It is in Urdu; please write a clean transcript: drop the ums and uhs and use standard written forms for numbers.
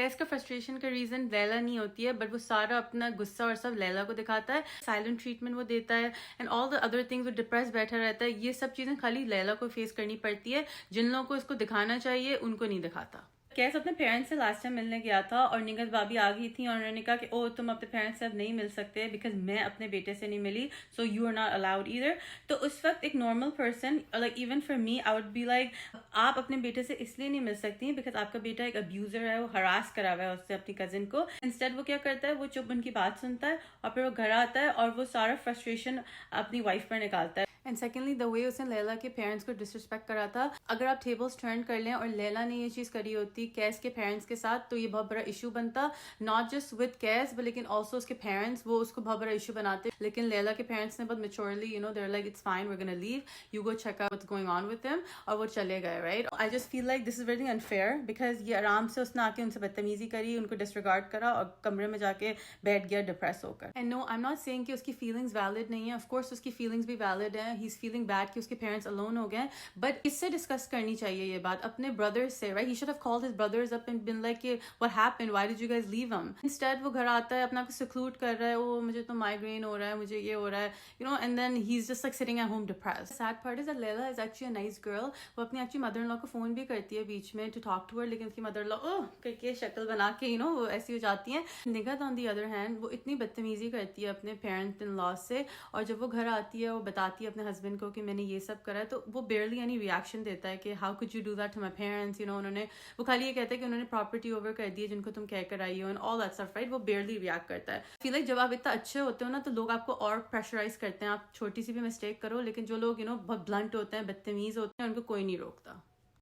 قیس کا فرسٹریشن کا ریزن لیلا نہیں ہوتی ہے، بٹ وہ سارا اپنا غصہ اور سب لیلا کو دکھاتا ہے. سائلنٹ ٹریٹمنٹ وہ دیتا ہے and all the other things, وہ ڈپریس بیٹھا رہتا ہے. یہ سب چیزیں خالی لیلا کو فیس کرنی پڑتی ہے. جن لوگوں کو اس کو دکھانا چاہیے ان کو نہیں دکھاتا. کیس اپنے پیرنٹس سے لاسٹ ٹائم ملنے گیا تھا اور نگہت بھابھی آ گئی تھی اور انہوں نے کہا کہ او تم اپنے پیرنٹس سے اب نہیں مل سکتے بیکاز میں اپنے بیٹے سے نہیں ملی، so you are not allowed either. تو اس وقت ایک normal person like even for me I would be like آپ اپنے بیٹے سے اس لیے نہیں مل سکتی بیکاز آپ کا بیٹا ایک ابیوزر ہے، وہ ہراس کرا ہوا ہے اس سے اپنی کزن کو. انسٹیڈ وہ کیا کرتا ہے، وہ چپ ان کی بات سنتا ہے اور پھر وہ گھر آتا ہے اور وہ سارا فرسٹریشن اپنی وائف پر نکالتا ہے. اینڈ سیکنڈلی دا وے اس نے لیلا کے پیرنٹس کو ڈسرسپیکٹ کرا تھا. اگر آپ ٹیبلز ٹرن کر لیں اور لیلا نے یہ چیز کری ہوتی کیس کے پیرنٹس کے ساتھ تو یہ بہت بڑا ایشو بنتا، not just with case but لیکن آلسو اس کے پیرنٹس وہ اس کو بہت بڑا ایشو بناتے. لیکن لیلا کے پیرنٹس نے بہت maturely they are like it's fine we are gonna leave you go check out what's going on with them, اور وہ چلے گئے. Right, I just feel like this is very unfair because یہ آرام سے اس نے آ کے ان سے بدتمیزی کری، ان کو ڈسریگارڈ کرا اور کمرے میں جا کے بیٹھ گیا ڈپریس ہو کر. And no I am not seeing کہ اس کی فیلنگس ویلڈ نہیں ہیں، آف کورس اس کی فیلنگس بھی ویلڈ ہیں. ہی از فیلنگ بیڈ کہ اس کے پیرنٹس الون ہو گئے، بٹ اس سے ڈسکس کرنی چاہیے یہ بات اپنے بردرز سے. Right, he should have called his brothers up and been like what happened, why did you guys leave him. Instead وہ گھر آتا ہے اپنا کو سیکلوڈ کر رہا ہے، او مجھے تو مائگرین ہو رہا ہے، مجھے یہ ہو رہا ہے and then he's just like sitting at home depressed. Sad part is that Leila is actually a nice girl. وہ اپنی ایکچولی مدر ان لا کو فون بھی کرتی ہے بیچ میں to talk to her، لیکن اس کی مدر ان لا کر کے شکل بنا کے وہ ایسی ہو جاتی ہیں. Nighat on the other hand وہ اتنی بدتمیزی کرتی ہے اپنے پیرنٹ ان لا سے، اور جب وہ گھر آتی ہے وہ بتاتی ہے اپنے ہسبینڈ کو کہ میں نے یہ سب کرا ہے تو وہ بیئرلی any reaction دیتا ہے کہ how could you do that to my parents. انہوں نے وہ خالی یہ کہتے ہیں کہ انہوں نے پراپرٹی اوور کر دی ہے جن کو تم کہہ کر آئی ہو and all that stuff. right، وہ بیئرلی ریئیکٹ کرتا ہے. فیل لائک جب آپ اتنا اچھے ہوتے ہو نا تو لوگ آپ کو اور پریشرائز کرتے ہیں، آپ چھوٹی سی بھی مسٹیک کرو، لیکن جو لوگ بہت بلنٹ ہوتے ہیں، بدتمیز ہوتے ہیں، ان کو کوئی نہیں روکتا.